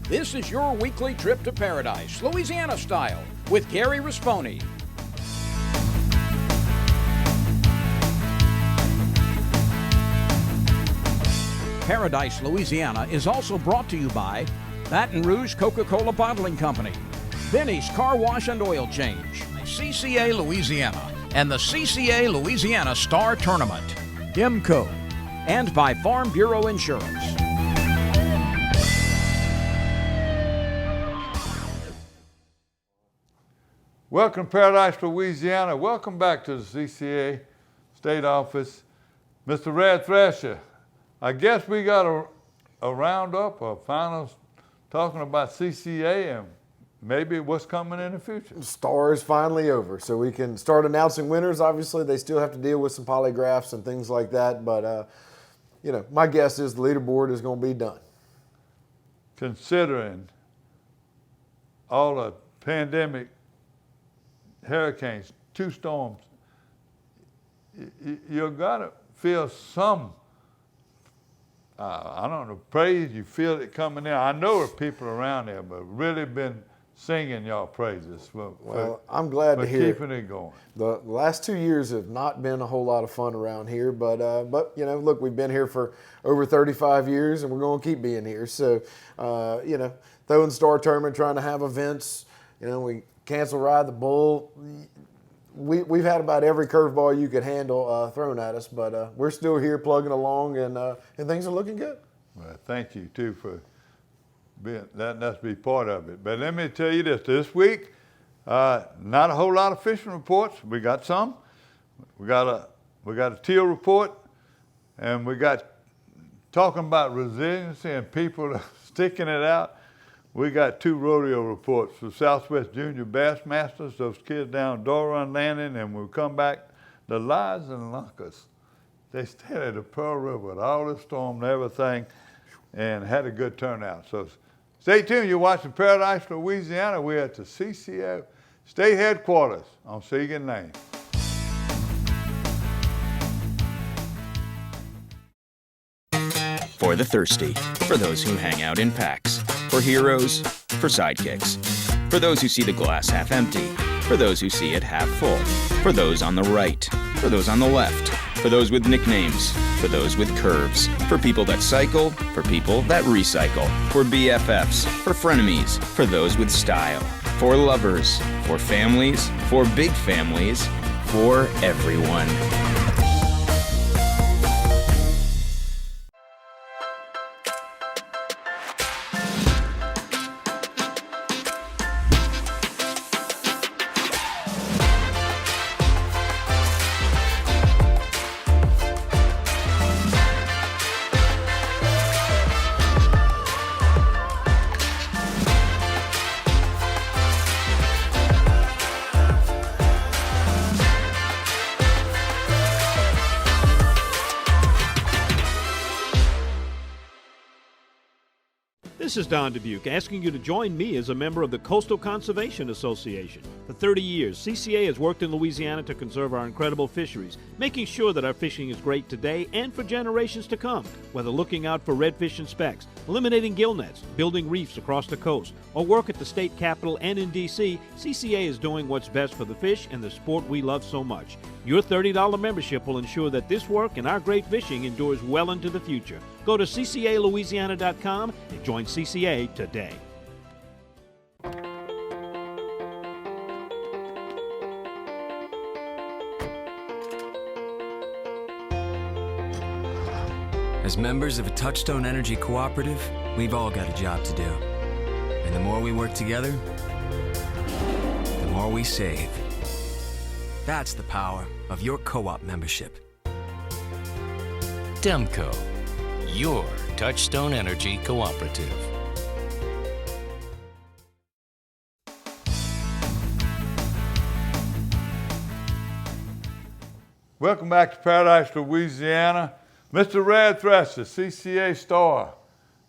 This is your weekly trip to paradise, Louisiana style, with Gary Risponi. Paradise, Louisiana is also brought to you by Baton Rouge Coca-Cola Bottling Company, Benny's Car Wash and Oil Change, CCA Louisiana, and the CCA Louisiana Star Tournament, IMCO, and by Farm Bureau Insurance. Welcome to Paradise, Louisiana. Welcome back to the CCA State Office. Mr. Red Thrasher, I guess we got a roundup of finals talking about CCA and maybe what's coming in the future. Star is finally over, so we can start announcing winners. Obviously, they still have to deal with some polygraphs and things like that, but my guess is the leaderboard is going to be done. Considering all the pandemic, hurricanes, 2 storms, you got to feel some, praise. You feel it coming in. I know there are people around there, but really been singing y'all praises I'm glad to hear keeping it going. The last 2 years have not been a whole lot of fun around here, but look, we've been here for over 35 years, and we're going to keep being here. So, throwing Star Tournament, trying to have events, we cancel Ride the Bull. We've had about every curveball you could handle thrown at us, but we're still here plugging along, and things are looking good. Well, thank you, too, for letting us be part of it. But let me tell you this week, not a whole lot of fishing reports. We got some. We got a teal report, and we got talking about resiliency and people sticking it out. We got 2 rodeo reports for Southwest Junior Bass Masters, those kids down Door Run Landing, and when we come back, the Lions and Lunkers. They stayed at the Pearl River with all the storm and everything and had a good turnout. So stay tuned. You're watching Paradise, Louisiana. We're at the CCO State Headquarters on Seagan Lane. For the thirsty, for those who hang out in packs, for heroes, for sidekicks, for those who see the glass half empty, for those who see it half full, for those on the right, for those on the left, for those with nicknames, for those with curves, for people that cycle, for people that recycle, for BFFs, for frenemies, for those with style, for lovers, for families, for big families, for everyone. This is Don Dubuque asking you to join me as a member of the Coastal Conservation Association. For 30 years, CCA has worked in Louisiana to conserve our incredible fisheries, making sure that our fishing is great today and for generations to come. Whether looking out for redfish and specks, eliminating gill nets, building reefs across the coast, or work at the state capitol and in D.C., CCA is doing what's best for the fish and the sport we love so much. Your $30 membership will ensure that this work and our great fishing endures well into the future. Go to ccalouisiana.com and join CCA today. As members of a Touchstone Energy Cooperative, we've all got a job to do. And the more we work together, the more we save. That's the power of your co-op membership. Demco, your Touchstone Energy Cooperative. Welcome back to Paradise, Louisiana. Mr. Red Thrasher, CCA star,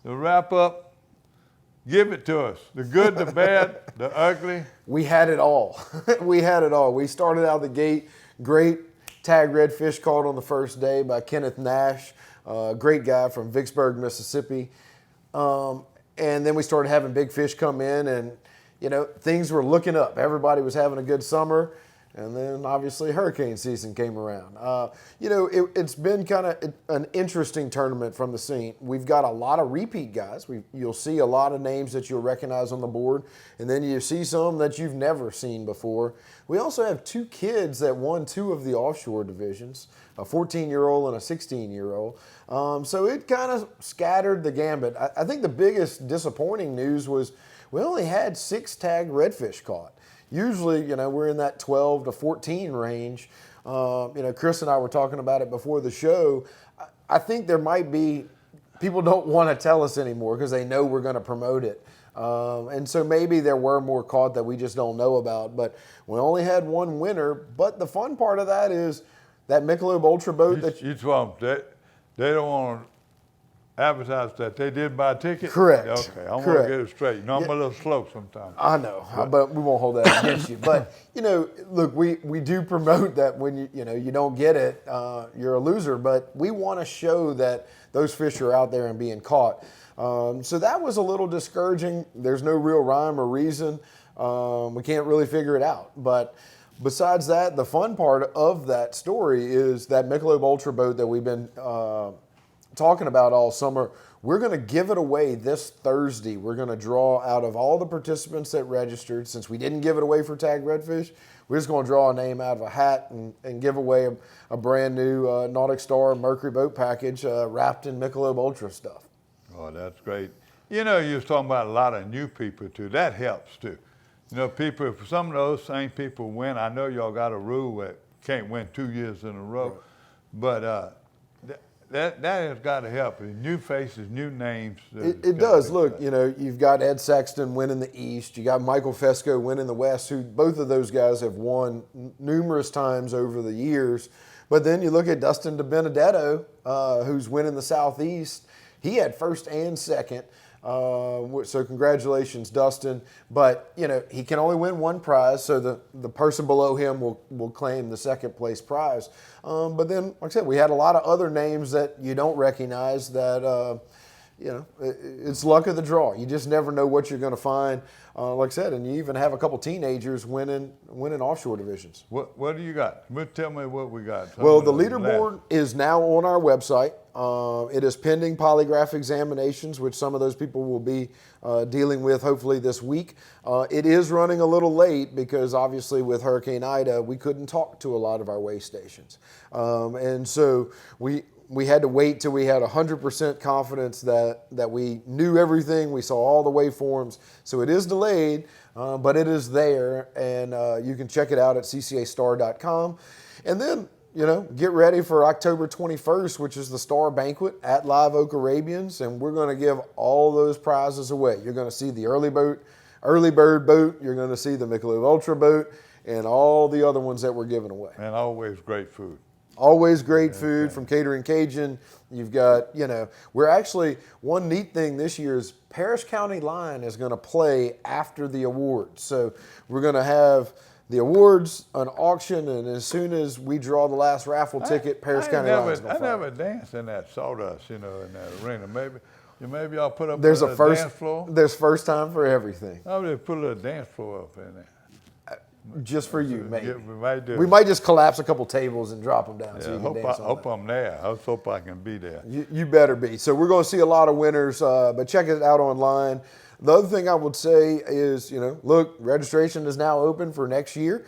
the wrap up, give it to us. The good, the bad, the ugly. We had it all. We had it all. We started out the gate, great tag redfish caught on the first day by Kenneth Nash, great guy from Vicksburg, Mississippi. and then we started having big fish come in, and things were looking up. Everybody was having a good summer. And then obviously hurricane season came around. It's been kind of an interesting tournament from the scene. We've got a lot of repeat guys. You'll see a lot of names that you'll recognize on the board, and then you see some that you've never seen before. We also have 2 kids that won 2 of the offshore divisions, a 14-year-old and a 16-year-old. So it kind of scattered the gambit. I think the biggest disappointing news was we only had 6 tag redfish caught. Usually, we're in that 12 to 14 range. Chris and I were talking about it before the show. I think there might be, people don't want to tell us anymore because they know we're going to promote it. And so maybe there were more caught that we just don't know about. But we only had 1 winner. But the fun part of that is that Michelob Ultra boat. You told them they don't want to advertise that they did buy a ticket? Correct. Okay, I want to get it straight. I'm a little slow sometimes. I know, but we won't hold that against you. But, look, we do promote that when you don't get it, you're a loser. But we want to show that those fish are out there and being caught. So that was a little discouraging. There's no real rhyme or reason. We can't really figure it out. But besides that, the fun part of that story is that Michelob Ultra boat that we've been talking about all summer. We're going to give it away this Thursday. We're going to draw out of all the participants that registered. Since we didn't give it away for tag redfish, we're just going to draw a name out of a hat and give away a brand new Nautic Star Mercury boat package wrapped in Michelob Ultra stuff. Oh, that's great. You was talking about a lot of new people too. That helps too. People, if some of those same people win, I know y'all got a rule that can't win 2 years in a row, right. But that has got to help. New faces, new names. It does. Look, you've got Ed Sexton winning the East. You got Michael Fesco winning the West, who both of those guys have won numerous times over the years. But then you look at Dustin DiBenedetto, who's winning the Southeast. He had first and second. So congratulations, Dustin. But, he can only win 1 prize, so the person below him will claim the second place prize. But then, like I said, we had a lot of other names that you don't recognize that, it's luck of the draw. You just never know what you're going to find. Like I said, and you even have a couple teenagers winning offshore divisions. What do you got? Tell me what we got. Well, the leaderboard is now on our website. It is pending polygraph examinations, which some of those people will be dealing with hopefully this week. It is running a little late because obviously with Hurricane Ida, we couldn't talk to a lot of our weigh stations. And so we had to wait till we had 100% confidence that we knew everything. We saw all the waveforms. So it is delayed, but it is there. And you can check it out at ccastar.com. And then, get ready for October 21st, which is the Star Banquet at Live Oak Arabians. And we're going to give all those prizes away. You're going to see the early bird boat. You're going to see the Michelob Ultra boat and all the other ones that we're giving away. And always great food. Always great food from Catering Cajun. You've got, we're actually, one neat thing this year is Parish County Line is going to play after the awards. So we're going to have the awards, an auction, and as soon as we draw the last raffle ticket, Parish County Line is going to I never danced in that sawdust, in that arena. Maybe I'll put up There's a dance floor. There's first time for everything. I'll just put a little dance floor up in there. Just for you, maybe. Yeah, we might just collapse a couple tables and drop them down so you can dance on I hope I'm there. I hope I can be there. You better be. So we're going to see a lot of winners, but check it out online. The other thing I would say is, look, registration is now open for next year.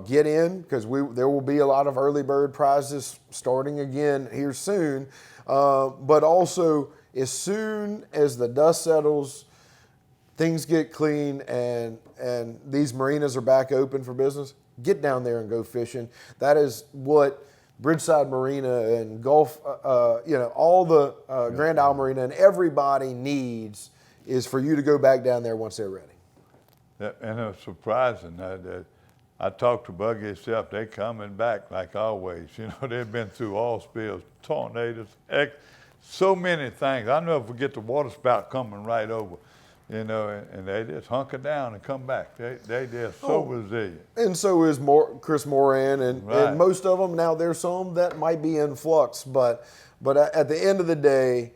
Get in because there will be a lot of early bird prizes starting again here soon. But also, as soon as the dust settles, things get clean and these marinas are back open for business, get down there and go fishing. That is what Bridgeside Marina and Gulf, all the Grand Isle Marina and everybody needs is for you to go back down there once they're ready. And it's surprising that I talked to Buggy itself. They're coming back like always. They've been through all spills, tornadoes, so many things. I never forget the water spout coming right over. And they just hunker down and come back. They just so resilient. And so is Chris Moran and most of them. Now there's some that might be in flux, but at the end of the day,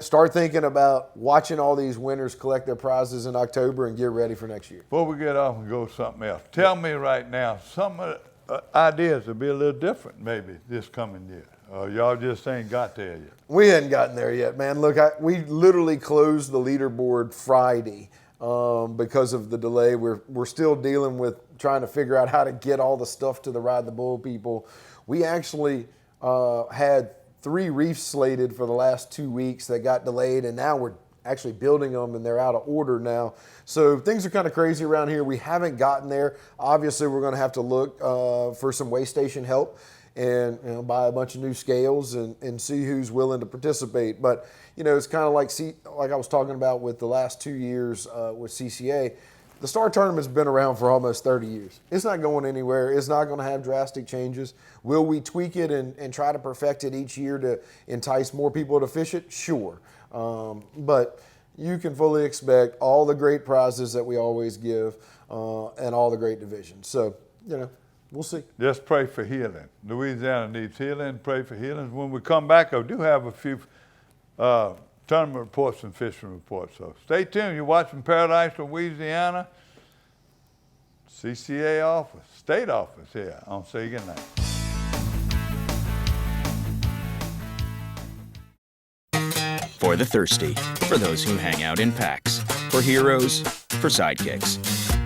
Start thinking about watching all these winners collect their prizes in October and get ready for next year. Before we get off and go to something else, tell me right now, some of the ideas will be a little different maybe this coming year. Y'all just ain't got there yet. We hadn't gotten there yet, man. Look, we literally closed the leaderboard Friday because of the delay. We're still dealing with trying to figure out how to get all the stuff to the Ride the Bull people. We actually had 3 reefs slated for the last 2 weeks that got delayed, and now we're actually building them and they're out of order now. So things are kind of crazy around here. We haven't gotten there. Obviously, we're going to have to look for some weigh station help and buy a bunch of new scales and see who's willing to participate. But it's kind of like I was talking about with the last 2 years with CCA. The Star Tournament's been around for almost 30 years. It's not going anywhere. It's not going to have drastic changes. Will we tweak it and try to perfect it each year to entice more people to fish it? Sure. But you can fully expect all the great prizes that we always give and all the great divisions. So, we'll see. Just pray for healing. Louisiana needs healing. Pray for healing. When we come back, I do have a few tournament reports and fishing reports. So stay tuned. You're watching Paradise, Louisiana. CCA office, state office here on Say Goodnight. For the thirsty, for those who hang out in packs, for heroes, for sidekicks,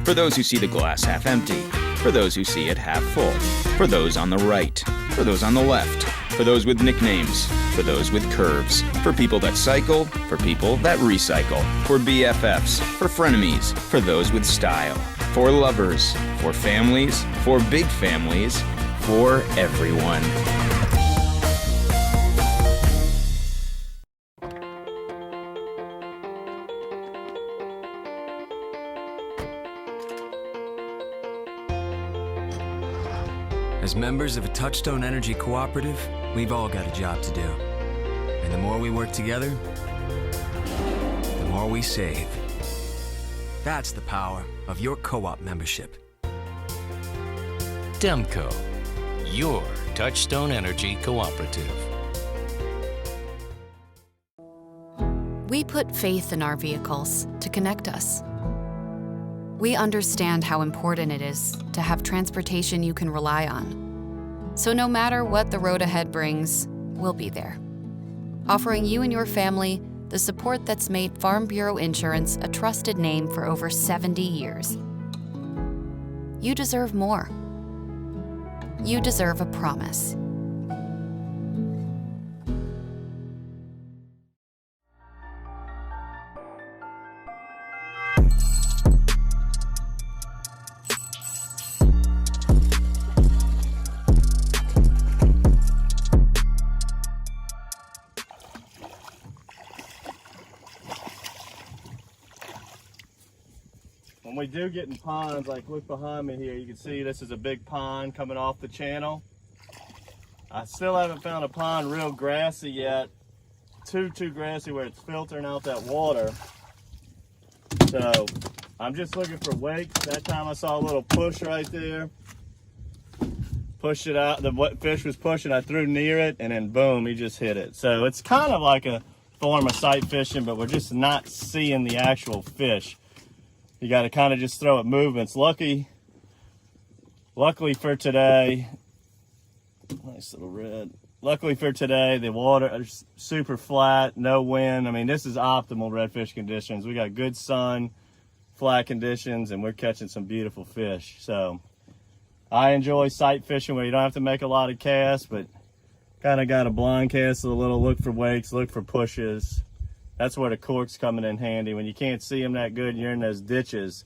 for those who see the glass half empty, for those who see it half full, for those on the right, for those on the left, for those with nicknames, for those with curves, for people that cycle, for people that recycle, for BFFs, for frenemies, for those with style, for lovers, for families, for big families, for everyone. As members of a Touchstone Energy Cooperative, we've all got a job to do. And the more we work together, the more we save. That's the power of your co-op membership. Demco, your Touchstone Energy Cooperative. We put faith in our vehicles to connect us. We understand how important it is to have transportation you can rely on. So no matter what the road ahead brings, we'll be there, offering you and your family the support that's made Farm Bureau Insurance a trusted name for over 70 years. You deserve more. You deserve a promise. When we do get in ponds, like look behind me here, you can see this is a big pond coming off the channel. I still haven't found a pond real grassy yet. Too grassy where it's filtering out that water. So I'm just looking for wakes. That time I saw a little push right there. Pushed it out, the fish was pushing, I threw near it, and then boom, he just hit it. So it's kind of like a form of sight fishing, but we're just not seeing the actual fish. You got to kind of just throw at movements. Luckily for today, nice little red. Luckily for today, the water is super flat, no wind. I mean, this is optimal redfish conditions. We got good sun, flat conditions, and we're catching some beautiful fish. So I enjoy sight fishing where you don't have to make a lot of casts, but kind of got a blind cast, a little look for wakes, look for pushes. That's where the cork's coming in handy. When you can't see them that good and you're in those ditches,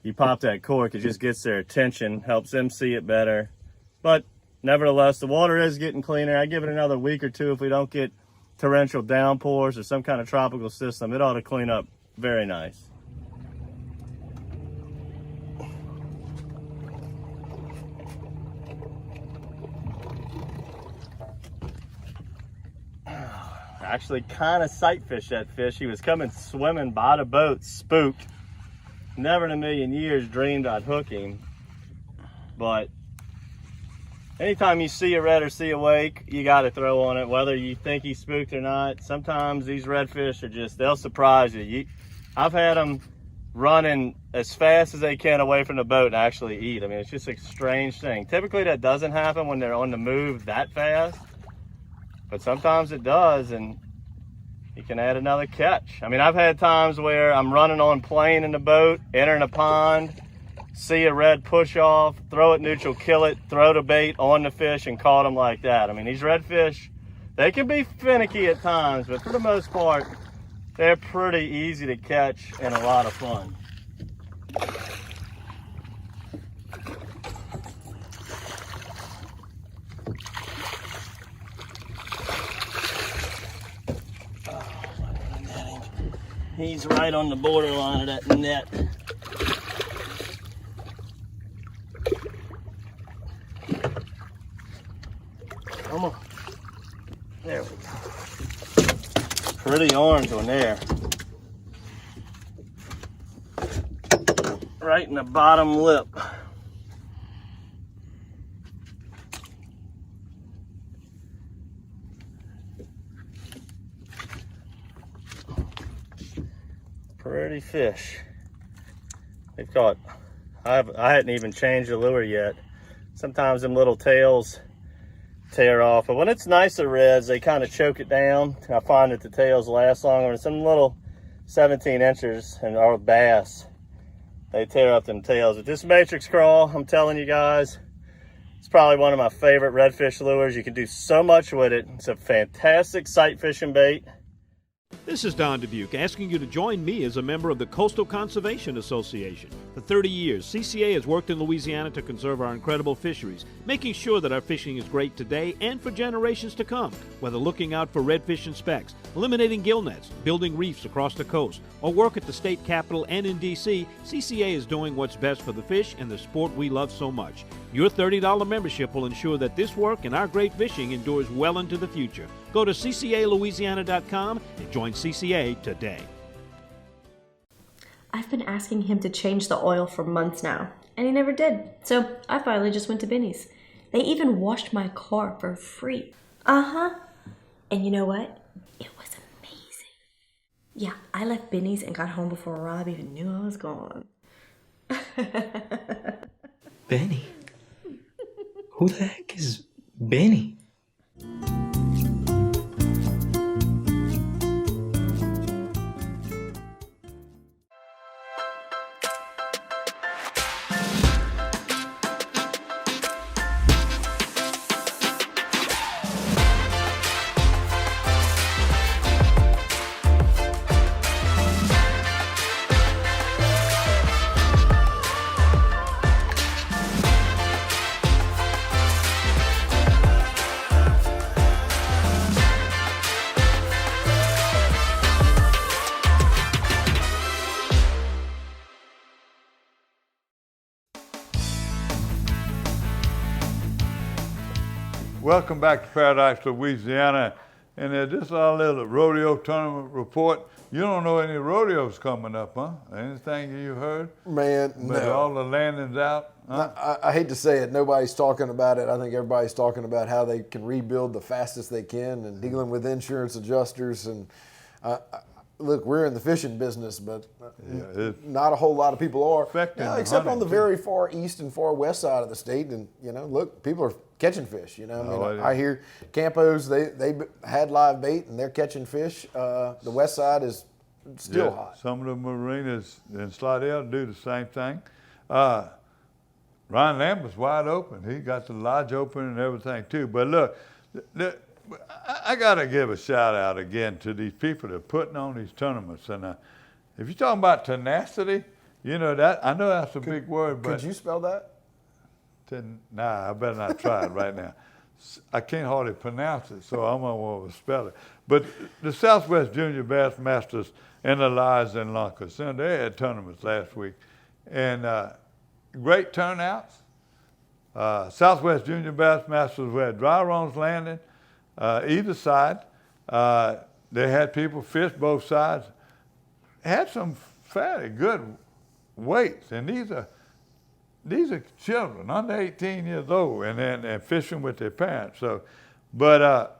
you pop that cork, it just gets their attention, helps them see it better. But nevertheless, the water is getting cleaner. I give it another week or two. If we don't get torrential downpours or some kind of tropical system, it ought to clean up very nice. Actually kind of sight fished that fish. He was coming swimming by the boat, spooked. Never in a million years dreamed I'd hook him, but anytime you see a red or see a wake, you got to throw on it, whether you think he's spooked or not. Sometimes these redfish are just, they'll surprise you. I've had them running as fast as they can away from the boat and actually eat. I mean, it's just a strange thing. Typically that doesn't happen when they're on the move that fast, but sometimes it does, and you can add another catch. I mean, I've had times where I'm running on plane in the boat, entering a pond, see a red push off, throw it neutral, kill it, throw the bait on the fish, and caught them like that. I mean, these redfish, they can be finicky at times, but for the most part, they're pretty easy to catch and a lot of fun. He's right on the borderline of that net. Come on. There we go. Pretty orange one there. Right in the bottom lip. Pretty fish. They've caught, I hadn't even changed the lure yet. Sometimes them little tails tear off, but when it's nicer reds, they kind of choke it down. I find that the tails last longer. And some little 17 inchers and our bass, they tear up them tails. But this matrix crawl, I'm telling you guys, it's probably one of my favorite redfish lures. You can do so much with it. It's a fantastic sight fishing bait. This is Don Dubuque asking you to join me as a member of the Coastal Conservation Association. For 30 years, CCA has worked in Louisiana to conserve our incredible fisheries, making sure that our fishing is great today and for generations to come. Whether looking out for redfish and specks, eliminating gill nets, building reefs across the coast, or work at the state capitol and in D.C., CCA is doing what's best for the fish and the sport we love so much. Your $30 membership will ensure that this work and our great fishing endures well into the future. Go to ccalouisiana.com and join CCA today. I've been asking him to change the oil for months now, and he never did. So I finally just went to Benny's. They even washed my car for free. And you know what? It was amazing. Yeah, I left Benny's and got home before Rob even knew I was gone. Benny? Who the heck is Benny? Welcome back to Paradise, Louisiana. And this is our little rodeo tournament report. You don't know any rodeos coming up, huh? Anything you heard? Man, But no. all the landings out? Huh? I hate to say it, nobody's talking about it. I think everybody's talking about how they can rebuild the fastest they can and dealing with insurance adjusters. And look, we're in the fishing business, but not a whole lot of people are. Except on the very far east and far west side of the state. And, you know, look, people are catching fish, you know. I hear Campos, they had live bait and they're catching fish. The west side is still hot. Some of the marinas in Slidell do the same thing. Ryan Lambert's wide open. He got the lodge open and everything too. But look, I got to give a shout out again to these people that are putting on these tournaments. And if you're talking about tenacity, you know that, I know that's a big word, but. Could you spell that? Nah, I better not try it right now. I can't hardly pronounce it, so I'm going to spell it. But the Southwest Junior Bass Masters and the Lies in Lunkers, they had tournaments last week. And great turnouts. Southwest Junior Bass Masters, we had dry runs landing either side. They had people fish both sides. Had some fairly good weights, and these are these are children under 18 years old and fishing with their parents. So, but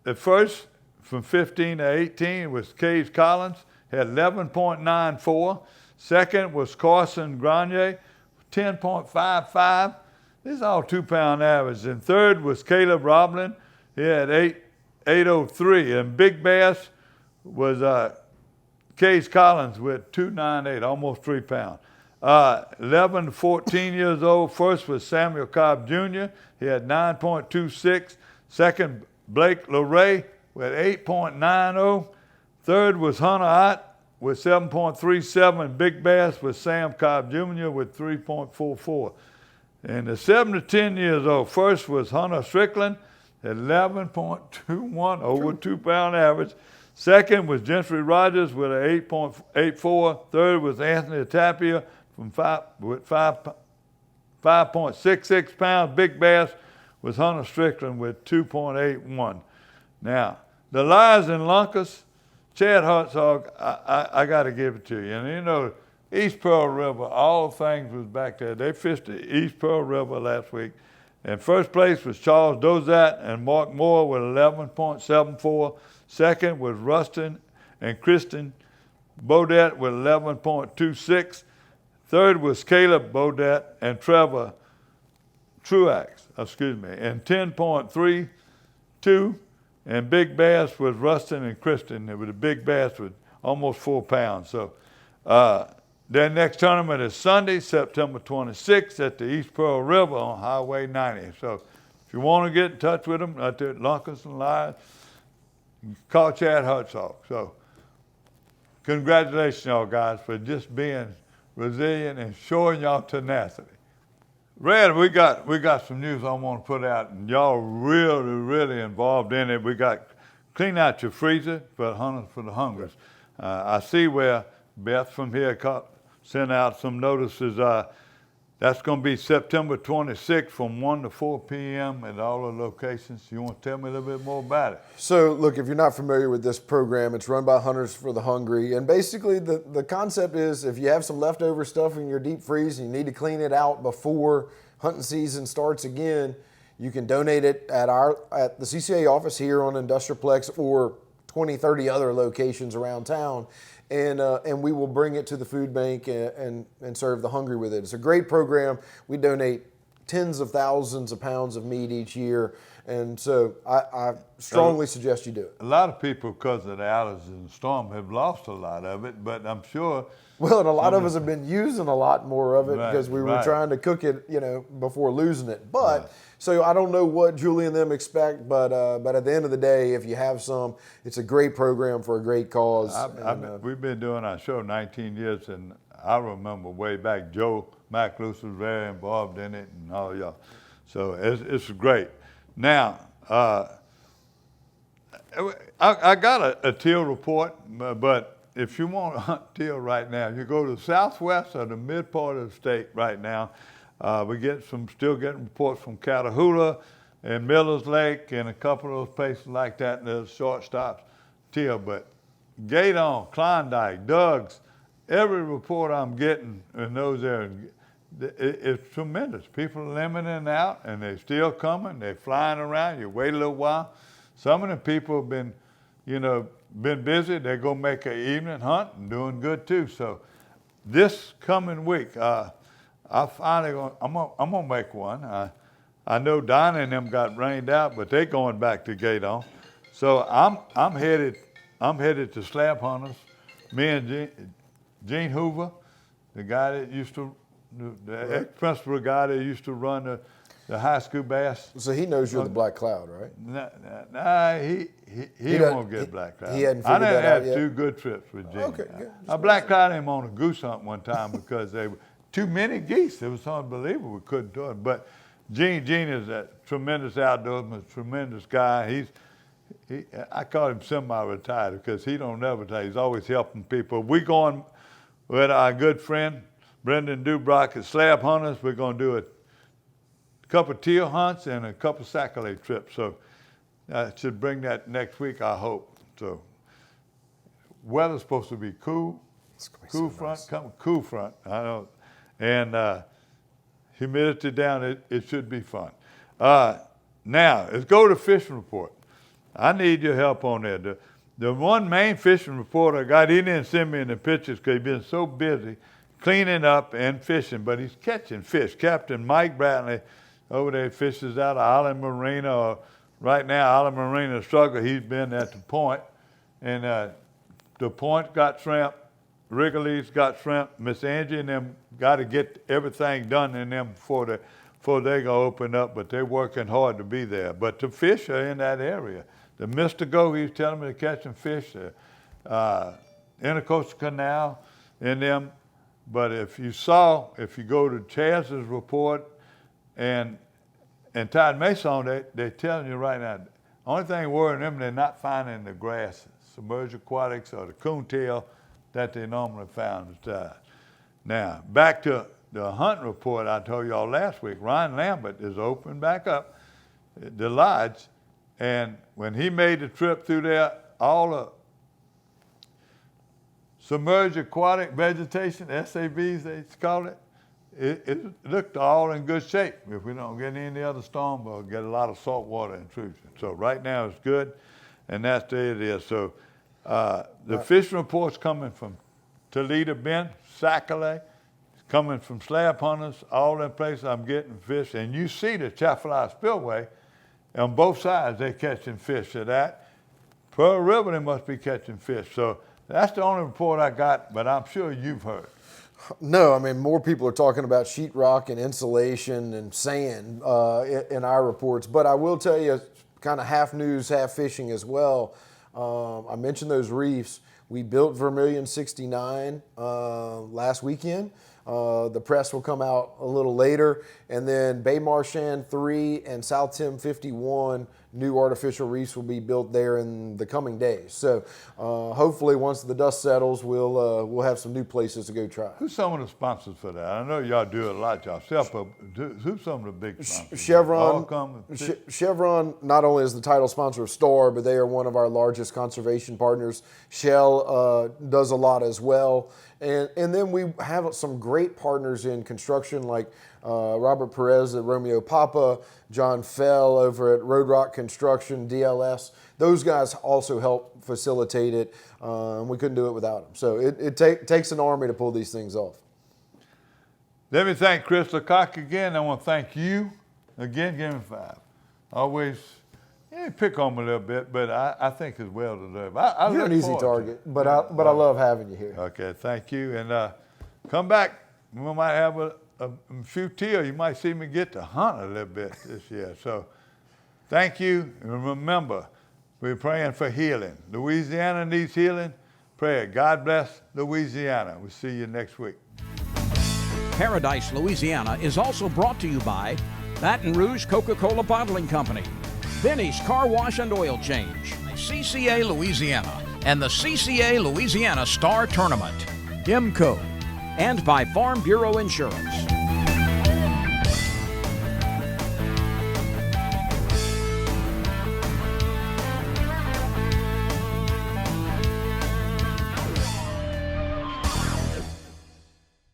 at first, from 15 to 18 was Case Collins, had 11.94. Second was Carson Grenier, 10.55. These are all 2-pound average. And third was Caleb Roblin. He had 8.03. And big bass was Case Collins with 2.98, almost 3 pounds. 11 to 14 years old. First was Samuel Cobb Jr. He had 9.26. Second, Blake LeRae with 8.90. Third was Hunter Ott with 7.37. Big bass with Sam Cobb Jr. with 3.44. And the 7 to 10 years old, first was Hunter Strickland at 11.21, over 2-pound average. Second was Gentry Rogers with an 8.84. Third was Anthony Tapia with 5.66 pounds. Big bass was Hunter Strickland with 2.81. Now, the Lions and Lunkers, Chad Hartzog, I got to give it to you. And you know, East Pearl River, all things was back there. They fished the East Pearl River last week. And first place was Charles Dozat and Mark Moore with 11.74. Second was Rustin and Kristen Bodette with 11.26. Third was Caleb Bodette and Trevor Truax, and 10.32. And big bass was Rustin and Kristen. It was a big bass with almost 4 pounds. So their next tournament is Sunday, September 26th at the East Pearl River on Highway 90. So if you want to get in touch with them at the Lunkers and Lions, call Chad Hartzog. So congratulations, y'all guys, for just being resilient and showing y'all tenacity. Red, we got some news I want to put out, and y'all really involved in it. We got clean out your freezer for Hunters for the Hungers. I see where Beth from here sent out some notices. That's going to be September 26th from 1 to 4 p.m. at all the locations. You want to tell me a little bit more about it? So, look, if you're not familiar with this program, it's run by Hunters for the Hungry. And basically, the concept is if you have some leftover stuff in your deep freeze and you need to clean it out before hunting season starts again, you can donate it at the CCA office here on Industrialplex or 20, 30 other locations around town. And we will bring it to the food bank and serve the hungry with it. It's a great program. We donate tens of thousands of pounds of meat each year, and so I strongly suggest you do it. A lot of people, because of the allergies and the storm, have lost a lot of it, but I'm sure... Well, and a lot of us have been using a lot more of it because we were trying to cook it, before losing it. But so I don't know what Julie and them expect, but at the end of the day, if you have some, it's a great program for a great cause. We've been doing our show 19 years, and I remember way back, Joe McLuce was very involved in it and all y'all. So it's great. Now, I got a teal report, but if you want to hunt teal right now, you go to the southwest or the mid part of the state right now. We still getting reports from Catahoula and Miller's Lake and a couple of those places like that. There's short stops teal, but Gaydon, Klondike, Doug's, every report I'm getting in those areas, it's tremendous. People are limiting out and they're still coming. They're flying around. You wait a little while. Some of the people have been, been busy. They're going to make an evening hunt and doing good too. So this coming week, I'm gonna make one. I know Dinah and them got rained out, but they're going back to Gaydon. So I'm headed to Slab Hunters. Me and Gene Hoover, the guy that used to, the ex-principal guy that used to run the high school bass. So he knows you're the Black Cloud, right? Nah, he won't get Black Cloud. He hadn't figured that out yet? I didn't have 2 good trips with Gene. Okay, good. I Black Cloud him on a goose hunt one time because they were too many geese. It was unbelievable. We couldn't do it. But Gene is a tremendous outdoorsman, tremendous guy. I call him semi-retired because he don't never retire. He's always helping people. We going with our good friend Brendan Dubrock at Slab Hunters. We're going to do a couple of teal hunts and a couple of sac-a-lait trips. So I should bring that next week, I hope. So weather's supposed to be cool. Cool front, I know. And humidity down, it should be fun. Now, let's go to fishing report. I need your help on that. The one main fishing report I got, he didn't send me any pictures because he's been so busy cleaning up and fishing, but he's catching fish. Captain Mike Bradley over there fishes out of Island Marina. Right now, Island Marina struggle. He's been at the point, and the point got shrimp. Wrigley's got shrimp. Miss Angie and them got to get everything done in them before they gonna open up, but they're working hard to be there. But the fish are in that area. The Mr. Go, he's telling me they're catching fish, Intercoastal Canal in them. But if you go to Chaz's report and Todd Mason, they're telling you right now, the only thing worrying them, they're not finding the grass, submerged aquatics or the coontail that they normally found. Now, back to the hunt report I told y'all last week. Ryan Lambert is open back up the lodge, and when he made the trip through there, all the submerged aquatic vegetation, SAVs they call it, it looked all in good shape. If we don't get any other storm, we'll get a lot of saltwater intrusion. So right now it's good, and that's the way it is. So the fishing report's coming from Toledo Bend, Sacalay, coming from slab hunters, all in places I'm getting fish. And you see the Chaffalaya Spillway, on both sides they're catching fish. So that Pearl River, they must be catching fish. So that's the only report I got, but I'm sure you've heard. No, I mean, more people are talking about sheetrock and insulation and sand in our reports. But I will tell you, kind of half news, half fishing as well. I mentioned those reefs. We built Vermilion 69 last weekend. The press will come out a little later. And then Bay Marchand 3 and South Tim 51 new artificial reefs will be built there in the coming days. So hopefully once the dust settles, we'll have some new places to go try. Who's some of the sponsors for that? I know y'all do a lot yourself, but who's some of the big sponsors? Chevron not only is the title sponsor of Star, but they are one of our largest conservation partners. Shell does a lot as well. And then we have some great partners in construction like Robert Perez at Romeo Papa, John Fell over at Road Rock Construction, DLS. Those guys also help facilitate it. We couldn't do it without them. So it takes an army to pull these things off. Let me thank Chris Lecoq again. I want to thank you again. Give me 5. Always pick on me a little bit, but I think it's well deserved. You're an easy target, but I love having you here. Okay, thank you. And come back. We might have a few teal. You might see me get to hunt a little bit this year. So thank you. And remember, we're praying for healing. Louisiana needs healing. Pray. God bless Louisiana. We'll see you next week. Paradise, Louisiana is also brought to you by Baton Rouge Coca-Cola Bottling Company, Benny's Car Wash and Oil Change, CCA Louisiana, and the CCA Louisiana Star Tournament, IMCO, and by Farm Bureau Insurance.